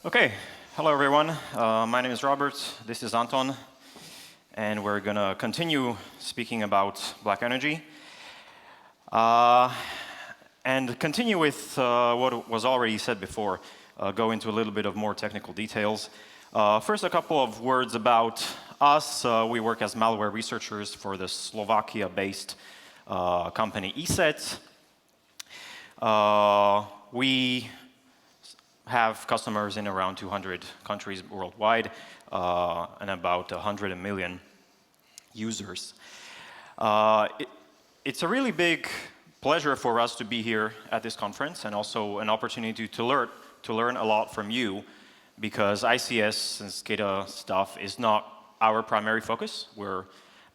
Okay, hello everyone. My name is Robert, this is Anton, and we're going to continue speaking about BlackEnergy. And continue with what was already said before, go into a little bit of more technical details. First, a couple of words about us. We work as malware researchers for the Slovakia-based company ICS. We have customers in around 200 countries worldwide and about 100 million users. It's a really big pleasure for us to be here at this conference and also an opportunity to learn a lot from you, because ICS and SCADA stuff is not our primary focus. We're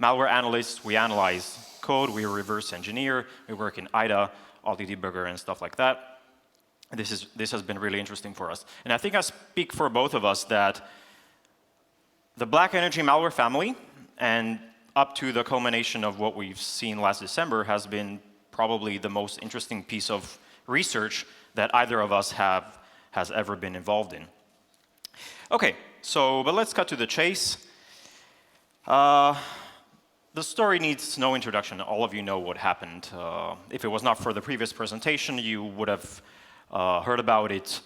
malware analysts, we analyze code, we reverse engineer, we work in IDA, Audit Debugger and stuff like that. This has been really interesting for us. And I think I speak for both of us that the BlackEnergy malware family and up to the culmination of what we've seen last December has been probably the most interesting piece of research that either of us has ever been involved in. Okay, but let's cut to the chase. The story needs no introduction. All of you know what happened. If it was not for the previous presentation, you would have heard about it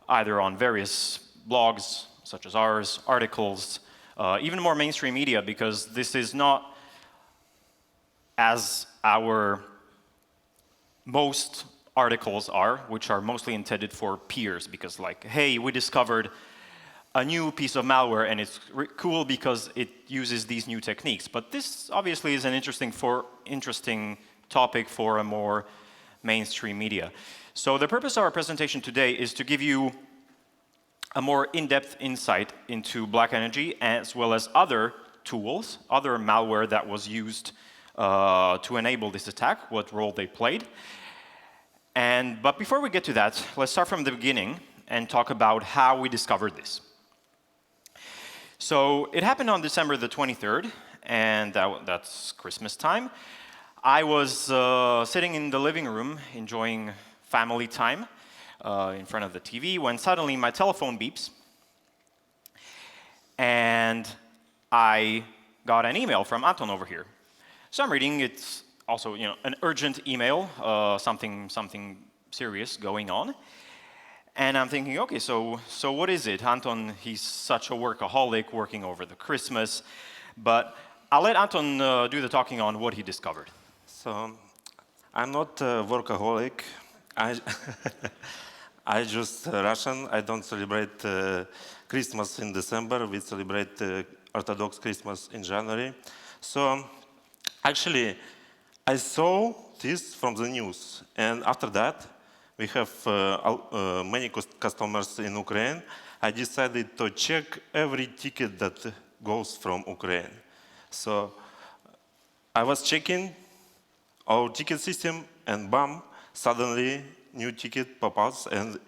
either on various blogs, such as ours, articles, even more mainstream media, because this is not as our most articles are, which are mostly intended for peers, because like, hey, we discovered a new piece of malware and it's cool because it uses these new techniques. But this obviously is an interesting topic for a more mainstream media. So the purpose of our presentation today is to give you a more in-depth insight into BlackEnergy as well as other tools, other malware that was used to enable this attack, what role they played. But before we get to that, let's start from the beginning and talk about how we discovered this. So it happened on December the 23rd, and that's Christmas time. I was sitting in the living room enjoying family time in front of the TV when suddenly my telephone beeps and I got an email from Anton over here. So I'm reading, it's also an urgent email, something serious going on. And I'm thinking, okay, so what is it? Anton, he's such a workaholic working over the Christmas, but I'll let Anton do the talking on what he discovered. So I'm not a workaholic. I just Russian. I don't celebrate Christmas in December. We celebrate Orthodox Christmas in January. So actually, I saw this from the news. And after that, we have many customers in Ukraine. I decided to check every ticket that goes from Ukraine. So I was checking our ticket system, and bam, suddenly new ticket pop-ups, and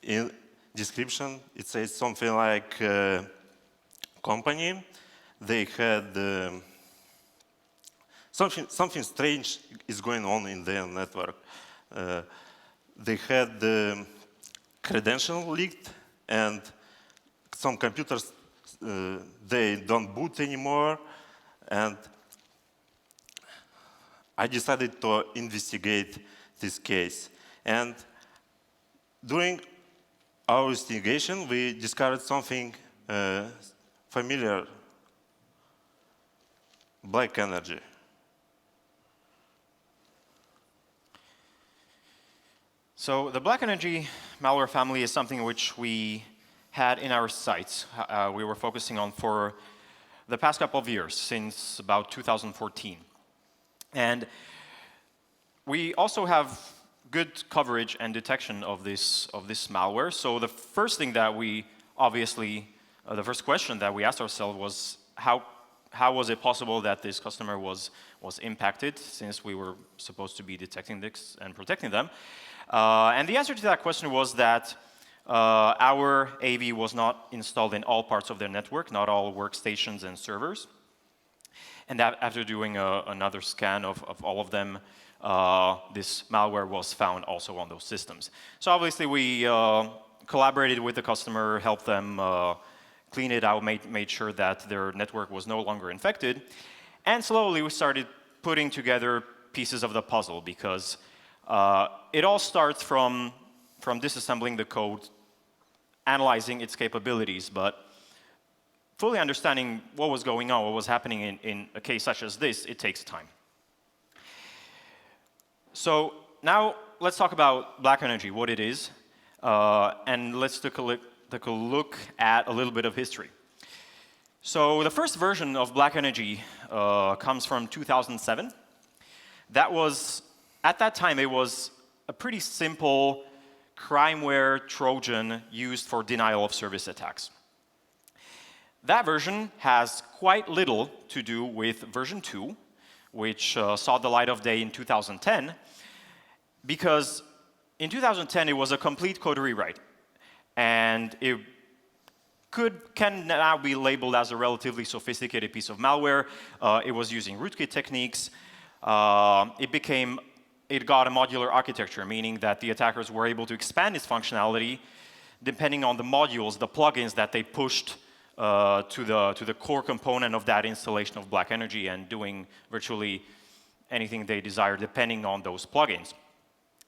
in description it says something like company. They had something strange is going on in their network. They had the credential leaked, and some computers they don't boot anymore, and I decided to investigate this case. And during our investigation, we discovered something familiar: BlackEnergy. So the BlackEnergy malware family is something which we had in our sights. We were focusing on for the past couple of years, since about 2014. And we also have good coverage and detection of this malware. So the first thing that we obviously, the first question that we asked ourselves was how was it possible that this customer was impacted, since we were supposed to be detecting this and protecting them. And the answer to that question was that our AV was not installed in all parts of their network, not all workstations and servers. And that after doing another scan of all of them, this malware was found also on those systems. So obviously we collaborated with the customer, helped them clean it out, made sure that their network was no longer infected. And slowly we started putting together pieces of the puzzle because it all starts from disassembling the code, analyzing its capabilities, but fully understanding what was going on, what was happening in a case such as this, it takes time. So now let's talk about BlackEnergy, what it is, and let's take a look at a little bit of history. So the first version of BlackEnergy comes from 2007. That was, at that time, it was a pretty simple crimeware Trojan used for denial of service attacks. That version has quite little to do with version 2, which saw the light of day in 2010, because in 2010 it was a complete code rewrite, and it can now be labeled as a relatively sophisticated piece of malware. It was using rootkit techniques. It got a modular architecture, meaning that the attackers were able to expand its functionality depending on the modules, the plugins that they pushed to the core component of that installation of BlackEnergy, and doing virtually anything they desired depending on those plugins.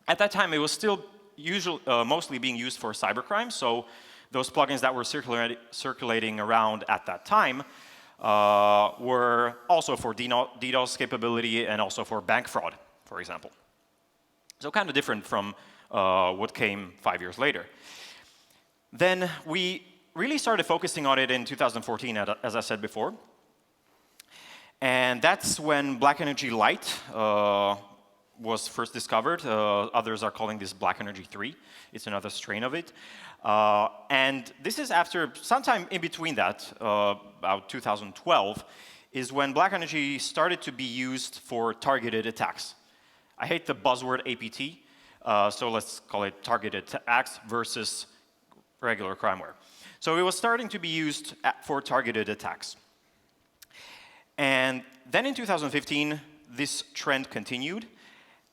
At that time, it was still mostly being used for cybercrime, so those plugins that were circulating around at that time were also for DDoS capability and also for bank fraud, for example. So kind of different from what came 5 years later. Then we really started focusing on it in 2014, as I said before. And that's when BlackEnergy Lite was first discovered. Others are calling this BlackEnergy 3. It's another strain of it. And this is after, sometime in between that, about 2012, is when BlackEnergy started to be used for targeted attacks. I hate the buzzword APT, so let's call it targeted attacks versus regular crimeware. So it was starting to be used for targeted attacks. And then in 2015, this trend continued,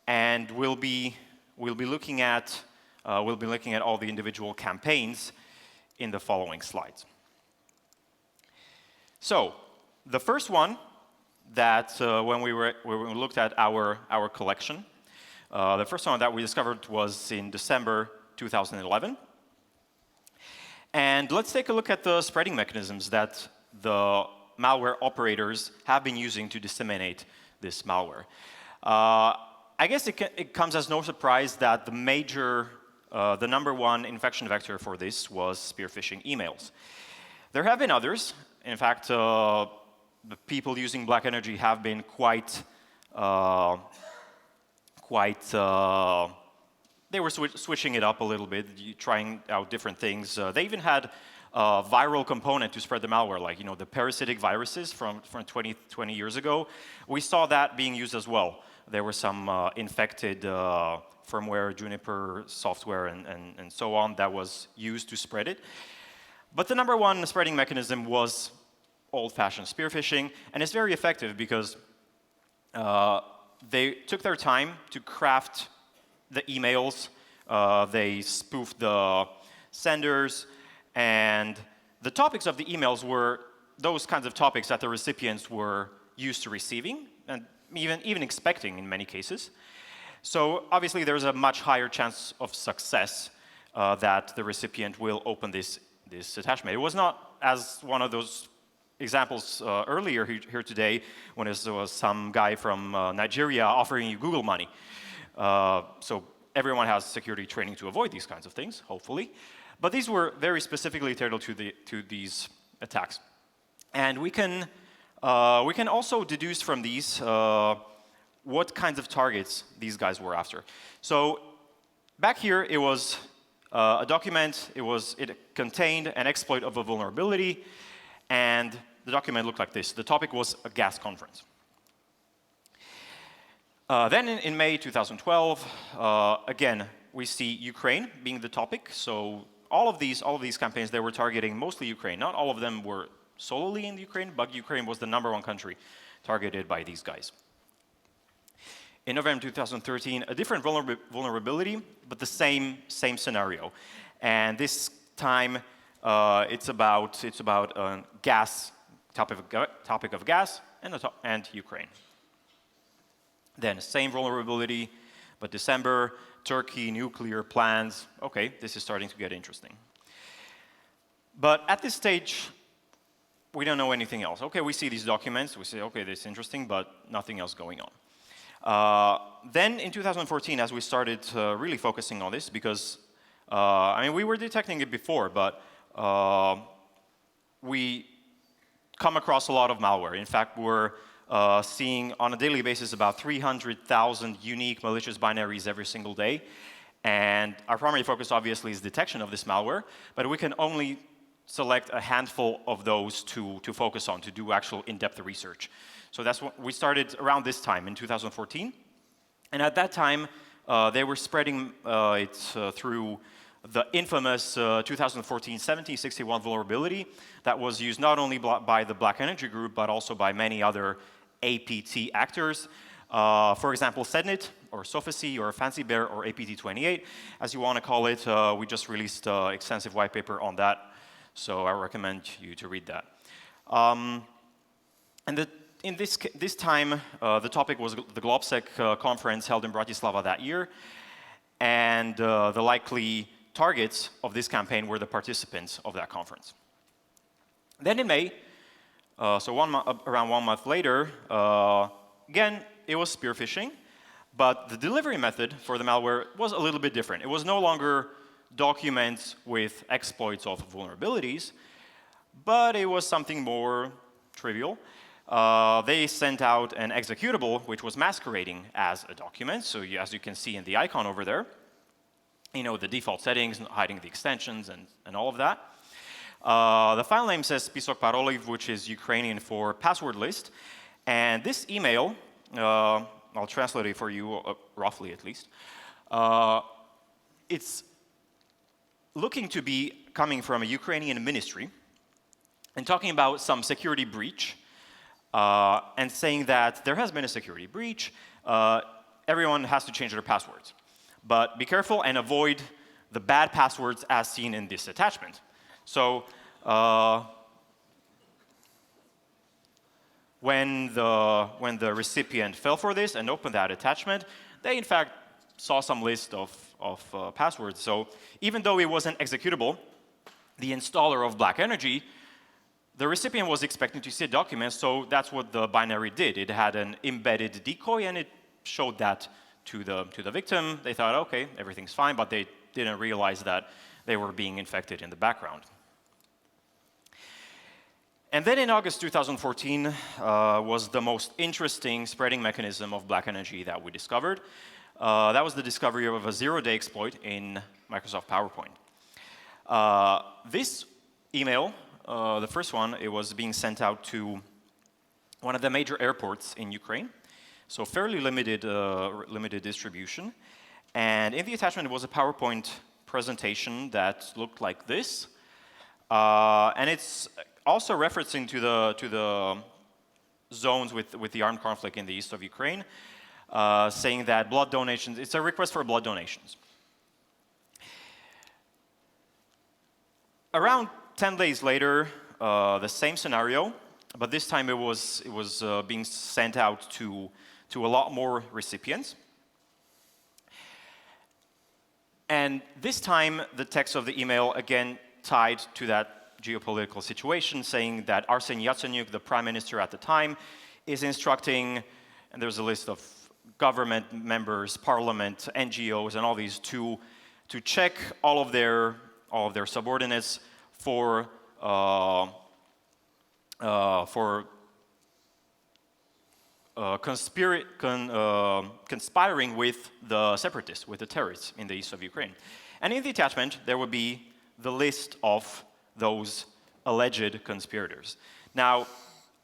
and we'll be looking at all the individual campaigns in the following slides. So the first one that when we looked at our collection, the first one that we discovered was in December 2011. And let's take a look at the spreading mechanisms that the malware operators have been using to disseminate this malware. I guess it comes as no surprise that the number one infection vector for this was spear phishing emails. There have been others. In fact, the people using BlackEnergy have been quite they were switching it up a little bit, trying out different things. They even had a viral component to spread the malware, like the parasitic viruses from 20 years ago. We saw that being used as well. There were some infected firmware, Juniper software, and so on that was used to spread it. But the number one spreading mechanism was old-fashioned spear phishing, and it's very effective because they took their time to craft the emails, they spoofed the senders, and the topics of the emails were those kinds of topics that the recipients were used to receiving, and even expecting in many cases. So obviously there's a much higher chance of success that the recipient will open this attachment. It was not as one of those examples earlier here today when it was some guy from Nigeria offering you Google money. So everyone has security training to avoid these kinds of things, hopefully. But these were very specifically tailored to these attacks. And we can also deduce from these what kinds of targets these guys were after. So back here, it was a document. It contained an exploit of a vulnerability, and the document looked like this. The topic was a gas conference. Then in May 2012, again, we see Ukraine being the topic. So all of these campaigns, they were targeting mostly Ukraine. Not all of them were solely in Ukraine, but Ukraine was the number one country targeted by these guys. In November 2013, a different vulnerability, but the same scenario. And this time, it's about gas, topic of gas, and Ukraine. Then same vulnerability, but December, Turkey, nuclear plans. Okay, this is starting to get interesting. But at this stage, we don't know anything else. Okay, we see these documents, we say, okay, this is interesting, but nothing else going on. Then in 2014, as we started really focusing on this, because I mean, we were detecting it before, but we come across a lot of malware. In fact, we're seeing on a daily basis about 300,000 unique malicious binaries every single day. And our primary focus, obviously, is detection of this malware, but we can only select a handful of those to focus on, to do actual in-depth research. So that's what we started around this time, in 2014. And at that time, they were spreading it through the infamous 2014 1761 vulnerability that was used not only by the BlackEnergy group, but also by many other APT actors. For example, Sednit, or Sophacy, or Fancy Bear, or APT28, as you want to call it. We just released an extensive white paper on that, so I recommend you to read that. And in this time, the topic was the GlobSec conference held in Bratislava that year, and the likely targets of this campaign were the participants of that conference. Then in May, so around 1 month later, again, it was spear phishing, but the delivery method for the malware was a little bit different. It was no longer documents with exploits of vulnerabilities, but it was something more trivial. They sent out an executable which was masquerading as a document, so as you can see in the icon over there, you know, the default settings, hiding the extensions and all of that. The file name says Spisok Paroliv, which is Ukrainian for password list. And this email, I'll translate it for you, roughly at least. It's looking to be coming from a Ukrainian ministry and talking about some security breach and saying that there has been a security breach. Everyone has to change their passwords. But be careful and avoid the bad passwords as seen in this attachment. So when the recipient fell for this and opened that attachment, they in fact saw some list of passwords. So even though it wasn't executable, the installer of BlackEnergy, the recipient was expecting to see a document, so that's what the binary did. It had an embedded decoy, and it showed that to the victim. They thought, okay, everything's fine, but they didn't realize that they were being infected in the background. And then in August 2014 was the most interesting spreading mechanism of BlackEnergy that we discovered. That was the discovery of a zero-day exploit in Microsoft PowerPoint. This email, the first one, it was being sent out to one of the major airports in Ukraine. So fairly limited distribution. And in the attachment, it was a PowerPoint presentation that looked like this. And it's also referencing to the zones with the armed conflict in the east of Ukraine, saying that blood donations, it's a request for blood donations. Around 10 days later, the same scenario, but this time it was being sent out to a lot more recipients. And this time, the text of the email, again, tied to that geopolitical situation, saying that Arseny Yatsenyuk, the prime minister at the time, is instructing, and there's a list of government members, parliament, NGOs, and all these to check all of their subordinates for conspiring with the separatists, with the terrorists in the east of Ukraine. And in the attachment, there would be the list of those alleged conspirators. Now,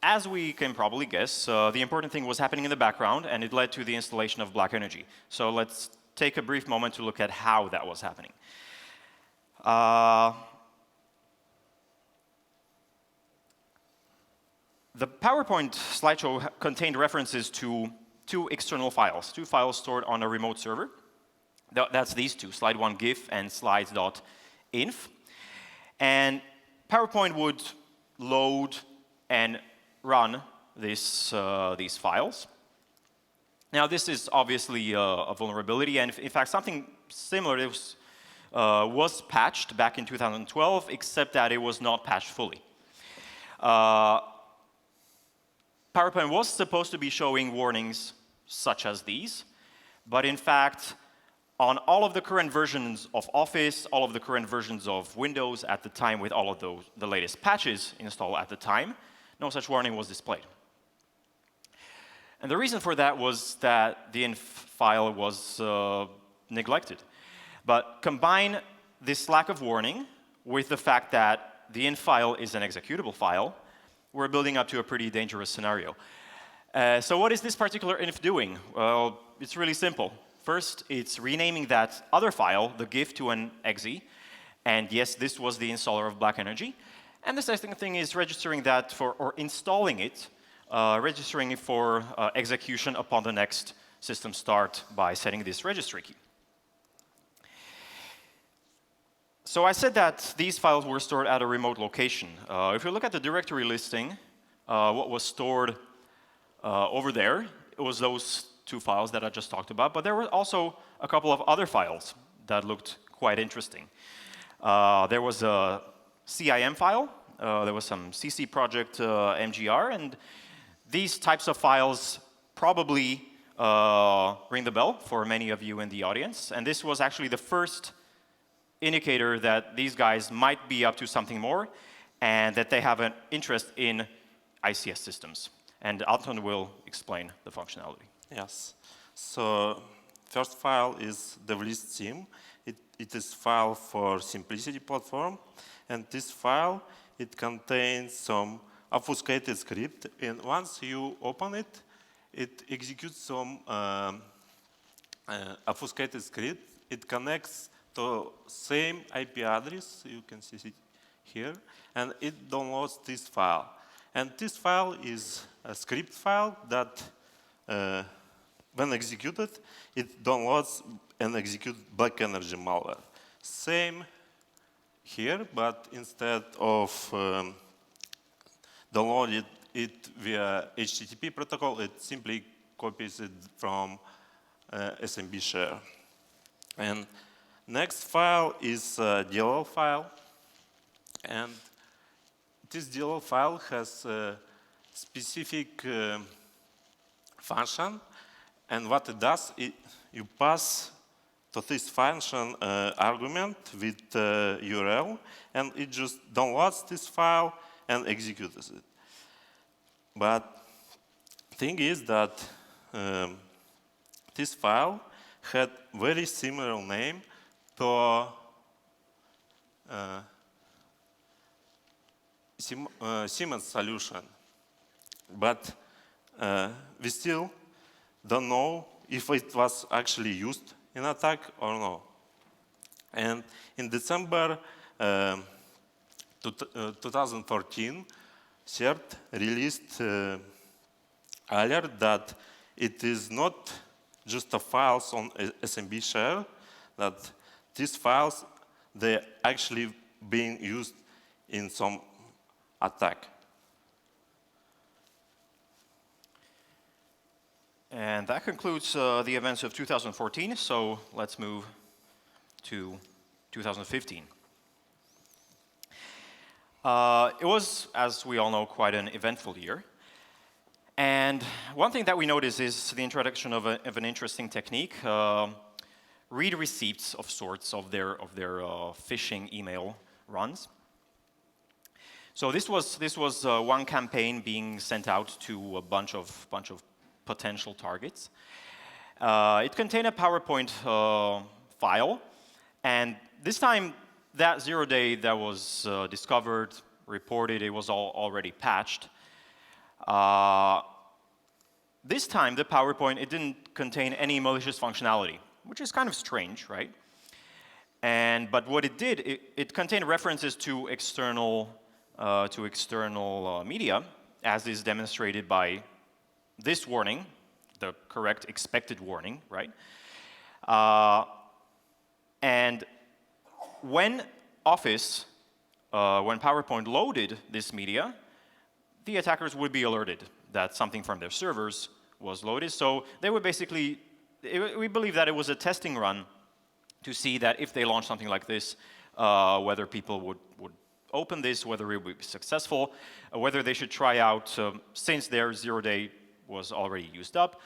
as we can probably guess, the important thing was happening in the background, and it led to the installation of BlackEnergy. So let's take a brief moment to look at how that was happening. The PowerPoint slideshow contained references to two external files, two files stored on a remote server. That's these two, slide1 GIF and slides.avi. inf, and PowerPoint would load and run these files. Now, this is obviously a vulnerability, and in fact, something similar was patched back in 2012, except that it was not patched fully. PowerPoint was supposed to be showing warnings such as these, but in fact, on all of the current versions of Office, all of the current versions of Windows at the time with all of the latest patches installed at the time, no such warning was displayed. And the reason for that was that the inf file was neglected. But combine this lack of warning with the fact that the inf file is an executable file, we're building up to a pretty dangerous scenario. So what is this particular inf doing? Well, it's really simple. First, it's renaming that other file, the GIF, to an exe. And yes, this was the installer of BlackEnergy. And the second thing is registering that for, or installing it, registering it for execution upon the next system start by setting this registry key. So I said that these files were stored at a remote location. If you look at the directory listing, what was stored over there, it was those two files that I just talked about, but there were also a couple of other files that looked quite interesting. There was a CIM file, there was some CC project MGR, and these types of files probably ring the bell for many of you in the audience, and this was actually the first indicator that these guys might be up to something more and that they have an interest in ICS systems. And Anton will explain the functionality. Yes. So first file is the list sim. It is file for simplicity platform. And this file, it contains some obfuscated script. And once you open it, it executes some obfuscated script. It connects to same IP address, you can see it here, and it downloads this file. And this file is a script file that, when executed, it downloads and executes BlackEnergy malware. Same here, but instead of downloading it via HTTP protocol, it simply copies it from SMB share. And next file is a DLL file, and this DLL file has a specific function, and what it does, you pass to this function argument with URL, and it just downloads this file and executes it. But thing is that this file had very similar name to Siemens solution, but we still don't know if it was actually used in attack or no. And in December 2014, CERT released alert that it is not just the files on SMB share, that these files, they're actually being used in some attack. And that concludes the events of 2014, so let's move to 2015. It was, as we all know, quite an eventful year. And one thing that we noticed is the introduction of an interesting technique, read receipts of sorts of their phishing email runs. So this was one campaign being sent out to a bunch of potential targets. It contained a PowerPoint file, and this time that 0 day that was discovered, reported, it was already patched. This time the PowerPoint, it didn't contain any malicious functionality, which is kind of strange, right? But what it did, it contained references to external media, as is demonstrated by this warning, the correct expected warning, right? And when Office, when PowerPoint loaded this media, the attackers would be alerted that something from their servers was loaded. So they would basically, we believe that it was a testing run to see that if they launch something like this, whether people would open this, whether it would be successful, whether they should try out, since their 0-day was already used up,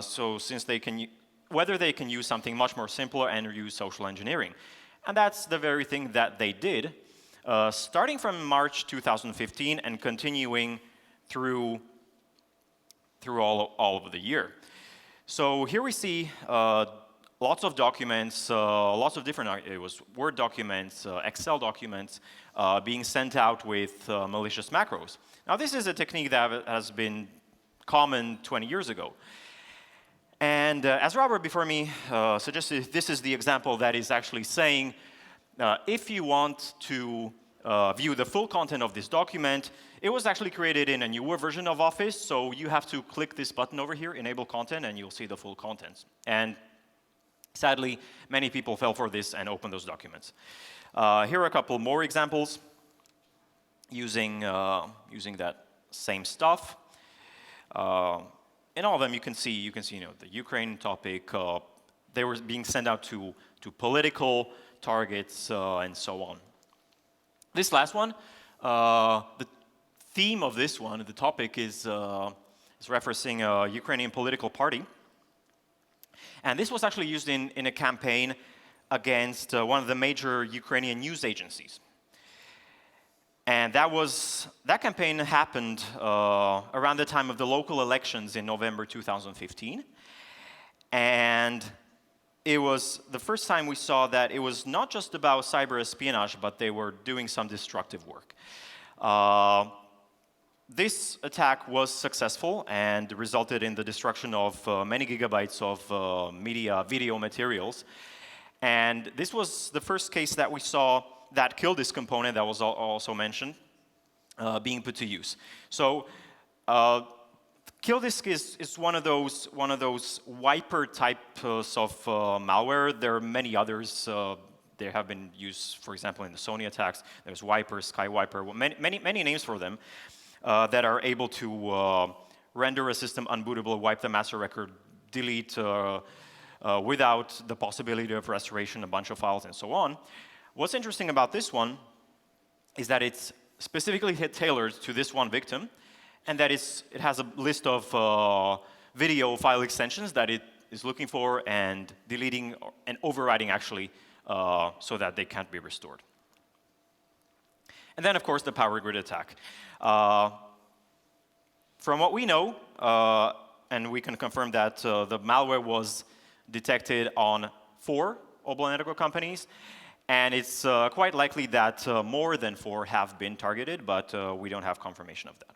so since they can, whether they can use something much more simpler and use social engineering. And that's the very thing that they did, starting from March 2015 and continuing through all of the year. So here we see lots of documents, lots of different, it was Word documents, Excel documents, being sent out with malicious macros. Now this is a technique that has been common 20 years ago. And as Robert before me suggested, this is the example that is actually saying, if you want to view the full content of this document, it was actually created in a newer version of Office, so you have to click this button over here, Enable Content, and you'll see the full contents. And sadly, many people fell for this and opened those documents. Here are a couple more examples using that same stuff. In all of them, you can see the Ukraine topic. They were being sent out to political targets and so on. This last one, the theme of this one, the topic is referencing a Ukrainian political party. And this was actually used in a campaign against one of the major Ukrainian news agencies. And that campaign happened around the time of the local elections in November 2015. And it was the first time we saw that it was not just about cyber espionage, but they were doing some destructive work. This attack was successful and resulted in the destruction of many gigabytes of video materials. And this was the first case that we saw that kill disk component that was also mentioned being put to use. So kill disk is one of those wiper types of malware. There are many others. They have been used, for example, in the Sony attacks. There's Wiper, Skywiper, many names for them that are able to render a system unbootable, wipe the master record, delete without the possibility of restoration, a bunch of files, and so on. What's interesting about this one is that it's specifically tailored to this one victim, and that it has a list of video file extensions that it is looking for and deleting and overriding actually so that they can't be restored. And then, of course, the power grid attack. From what we know, and we can confirm that the malware was detected on 4 BlackEnergy companies, and it's quite likely that more than 4 have been targeted, but we don't have confirmation of that.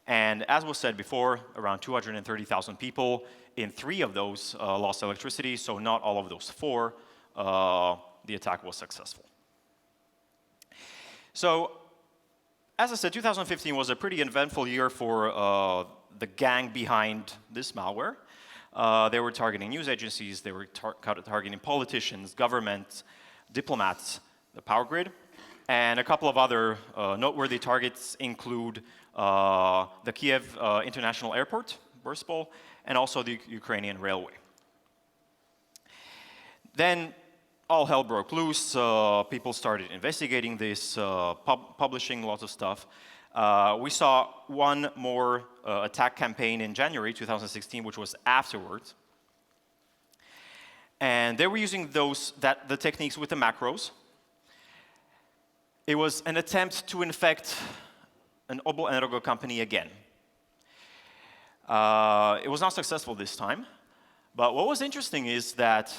And as was said before, around 230,000 people in 3 of those lost electricity, so not all of those 4, the attack was successful. So, as I said, 2015 was a pretty eventful year for the gang behind this malware. They were targeting news agencies, they were targeting politicians, governments, diplomats, the power grid, and a couple of other noteworthy targets include the Kiev International Airport, Boryspil, and also the Ukrainian railway. Then all hell broke loose. People started investigating this, publishing lots of stuff. We saw one more attack campaign in January 2016, which was afterwards. And they were using the techniques with the macros. It was an attempt to infect an BlackEnergy company again. It was not successful this time. But what was interesting is that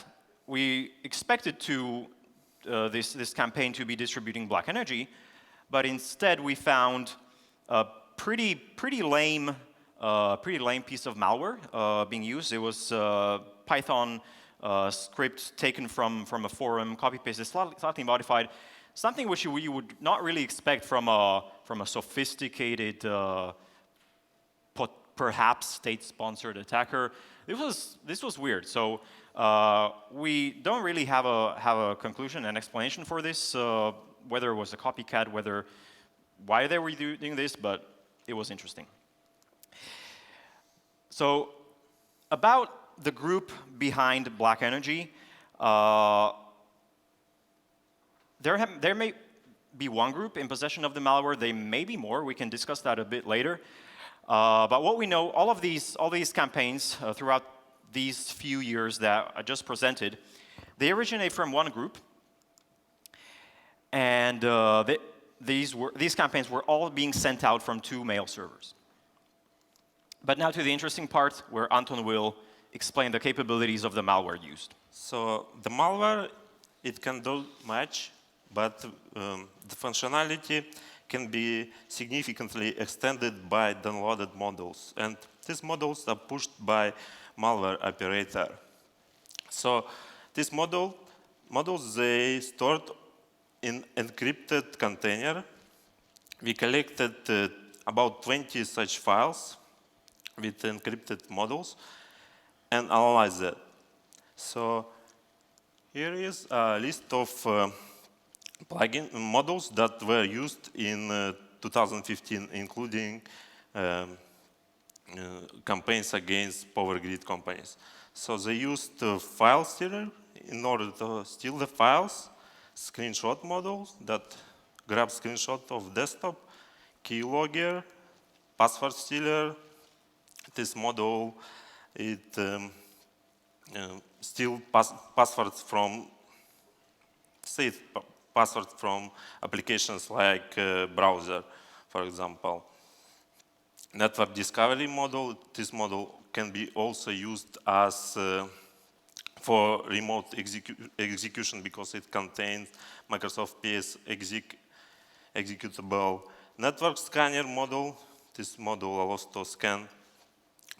we expected this campaign to be distributing BlackEnergy, but instead we found a pretty lame piece of malware being used. It was Python script taken from a forum, copy-pasted, slightly modified, something which you would not really expect from a sophisticated, perhaps state-sponsored attacker. This was weird. So We don't really have a conclusion and explanation for this, whether it was a copycat, why they were doing this, but it was interesting. So about the group behind BlackEnergy, there may be one group in possession of the malware. There may be more. We can discuss that a bit later. But what we know, all these campaigns throughout these few years that I just presented, they originate from one group, and these campaigns were all being sent out from 2 mail servers. But now to the interesting part, where Anton will explain the capabilities of the malware used. So the malware, it can do much, but the functionality can be significantly extended by downloaded modules. And these modules are pushed by malware operator. So these modules, they stored in encrypted container. We collected about 20 such files with encrypted modules and analyzed that. So here is a list of plugin modules that were used in 2015, including campaigns against power grid companies. So they used file stealer in order to steal the files, screenshot module that grabs screenshot of desktop, keylogger, password stealer. This module, it steals passwords from safe passwords from applications like browser, for example. Network discovery module. This module can be also used as for remote execution because it contains Microsoft PS executable. Network scanner module. This module allows to scan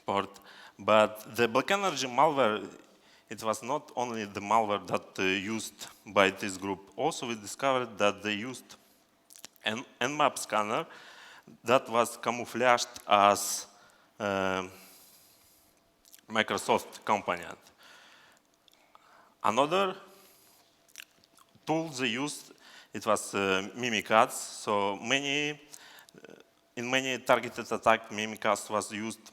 port. But the BlackEnergy malware, it was not only the malware that used by this group. Also, we discovered that they used an Nmap scanner that was camouflaged as Microsoft component. Another tool they used, it was Mimikatz. So in many targeted attacks, Mimikatz was used,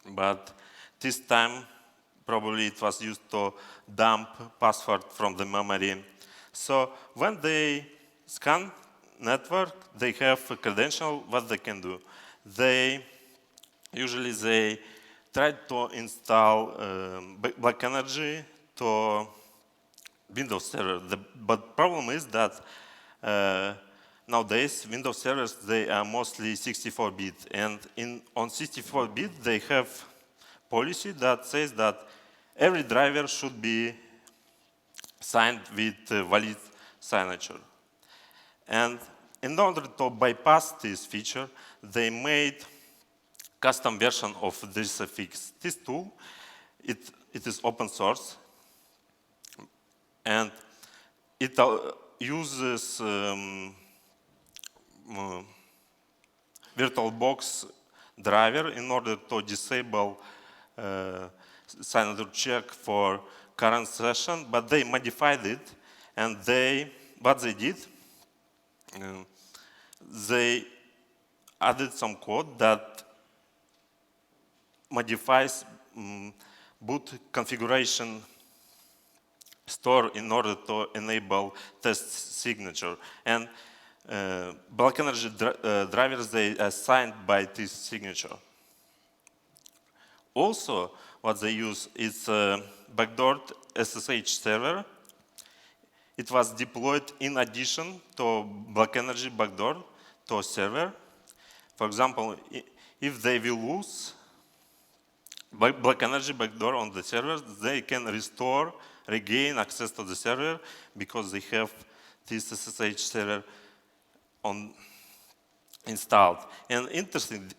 but this time probably it was used to dump password from the memory. So when they scan network, they have a credential, what they can do. Usually they try to install BlackEnergy to Windows Server. But problem is that nowadays Windows servers, they are mostly 64-bit. And on 64-bit, they have policy that says that every driver should be signed with valid signature. And in order to bypass this feature, they made custom version of this fix. This tool, it is open source, and it uses VirtualBox driver in order to disable signature check for current session, but they modified it, and what they did, they added some code that modifies boot configuration store in order to enable test signature. And BlackEnergy drivers, they are signed by this signature. Also, what they use is backdoored SSH server. It was deployed in addition to BlackEnergy backdoor to a server. For example, if they will lose BlackEnergy backdoor on the server, they can regain access to the server because they have this SSH server installed. And interesting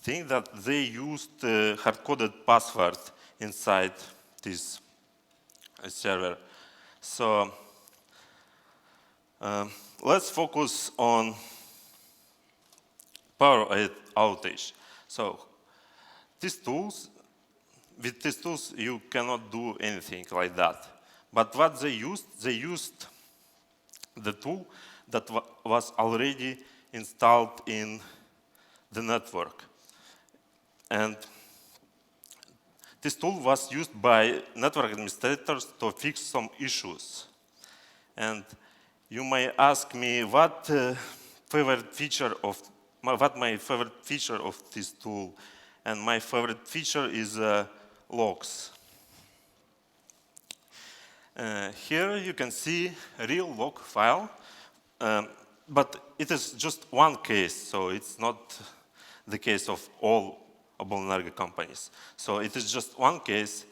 thing that they used hard-coded password inside this server. So let's focus on power outage. So these tools, with these tools, you cannot do anything like that. But what they used the tool that was already installed in the network. And this tool was used by network administrators to fix some issues. And you may ask me what my favorite feature of this tool. And my favorite feature is logs. Here you can see a real log file, but it is just one case, so it's not the case of all BlackEnergy companies. So it is just one case,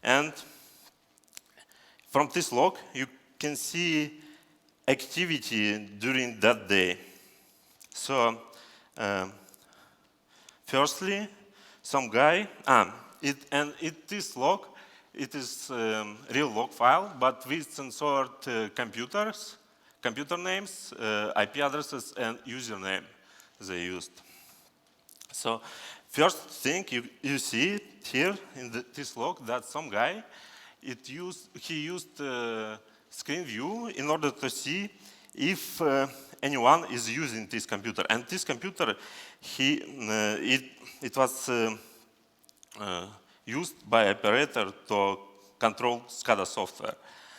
and from this log you can see activity during that day. So firstly, some guy, this log, it is real log file, but with censored computer names, IP addresses, and username they used. So first thing you see here in this log that some guy, he used screen view in order to see if anyone is using this computer. And this computer, it was used by operator to control SCADA software.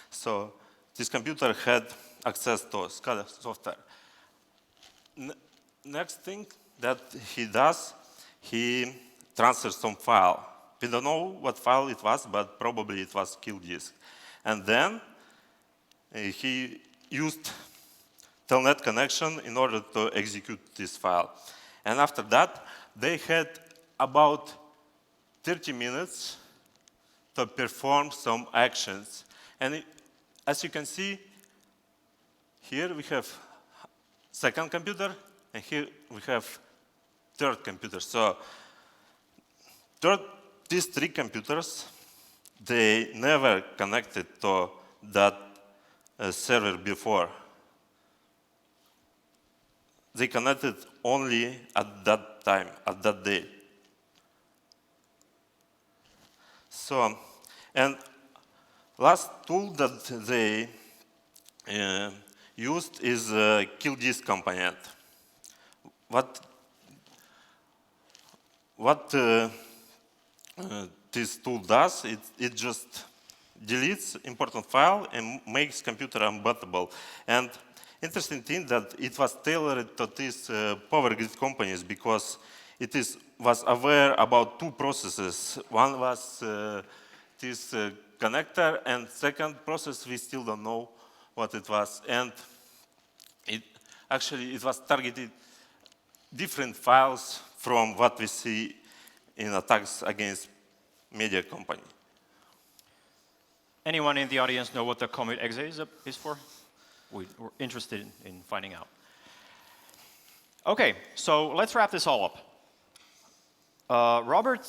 So this computer had access to SCADA software. Next thing that he does, he transfers some file. We don't know what file it was, but probably it was kill disk. And then he used telnet connection in order to execute this file. And after that, they had about 30 minutes to perform some actions. And as you can see, here we have second computer, and here we have third computer. So these three computers, they never connected to that server before. They connected only at that time, at that day. So, and last tool that they used is kill disk component. What this tool does, it just deletes important file and makes computer unbootable. And interesting thing that it was tailored to these power grid companies because it was aware about two processes. One was this connector, and second process we still don't know what it was. And it was targeted different files from what we see in attacks against media company. Anyone in the audience know what the commit exe is for? We're interested in finding out. Okay, so let's wrap this all up. Robert,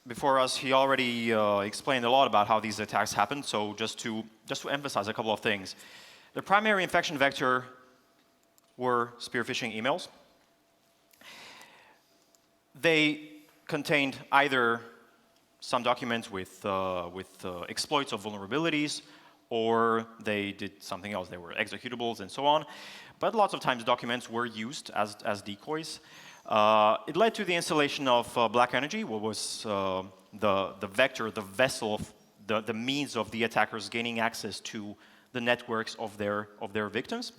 before us, he already explained a lot about how these attacks happen. So just to emphasize a couple of things. The primary infection vector were spear phishing emails. They contained either some documents with exploits of vulnerabilities, or they did something else. They were executables and so on. But lots of times documents were used as decoys. It led to the installation of BlackEnergy, what was the vector, the vessel, the means of the attackers gaining access to the networks of their victims.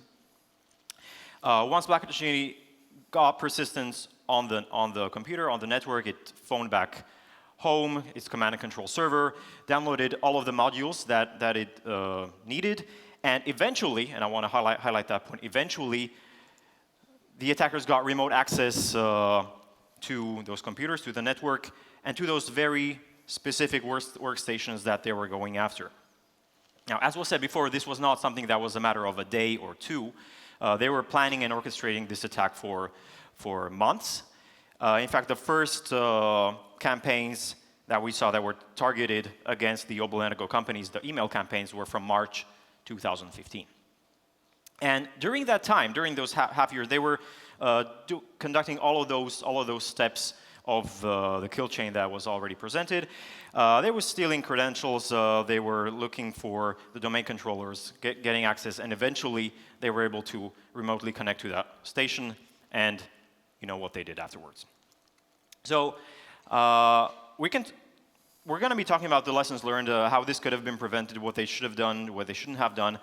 Once BlackEnergy got persistence on the computer, on the network, it phoned back home, its command and control server, downloaded all of the modules that it needed, and eventually, and I want to highlight that point, eventually the attackers got remote access to those computers, to the network, and to those very specific workstations that they were going after. Now, as was said before, this was not something that was a matter of a day or two. They were planning and orchestrating this attack for months. In fact, the first campaigns that we saw that were targeted against the BlackEnergy companies, the email campaigns, were from March 2015. And during that time, during those half years, they were conducting all of those steps the kill chain that was already presented. They were stealing credentials. They were looking for the domain controllers, getting access, and eventually they were able to remotely connect to that station, and you know what they did afterwards. So we're going to be talking about the lessons learned, how this could have been prevented, what they should have done, what they shouldn't have done.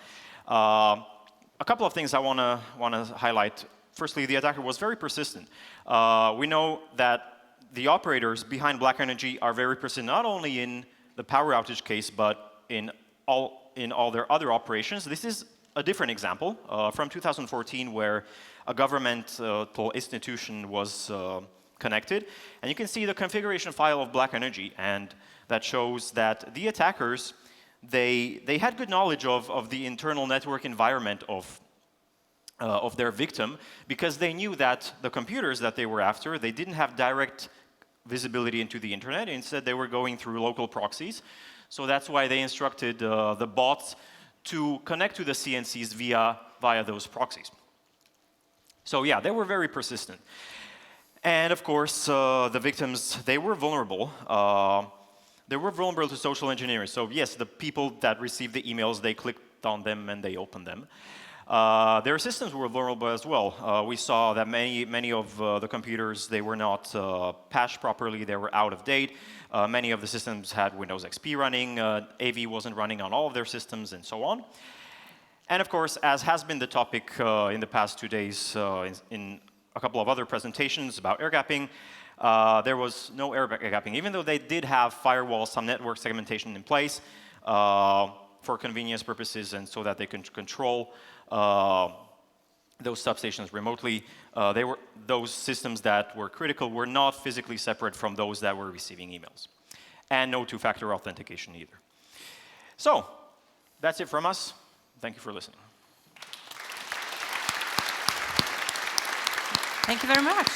A couple of things I want to highlight. Firstly, the attacker was very persistent. We know that the operators behind BlackEnergy are very persistent, not only in the power outage case, but in all their other operations. This is a different example from 2014, where a governmental institution was connected. And you can see the configuration file of BlackEnergy, and that shows that the attackers, they had good knowledge of the internal network environment of their victim, because they knew that the computers that they were after, they didn't have direct visibility into the internet. Instead, they were going through local proxies. So that's why they instructed the bots to connect to the CNCs via those proxies. So yeah, they were very persistent. And of course, the victims, they were vulnerable. They were vulnerable to social engineering. So yes, the people that received the emails, they clicked on them and they opened them. Their systems were vulnerable as well. We saw that many of the computers, they were not patched properly. They were out of date. Many of the systems had Windows XP running. AV wasn't running on all of their systems, and so on. And of course, as has been the topic in the past 2 days in a couple of other presentations about air gapping, there was no air gapping, even though they did have firewalls, some network segmentation in place for convenience purposes, and so that they can control those substations remotely. Those systems that were critical were not physically separate from those that were receiving emails. And no two-factor authentication either. So that's it from us. Thank you for listening. Thank you very much.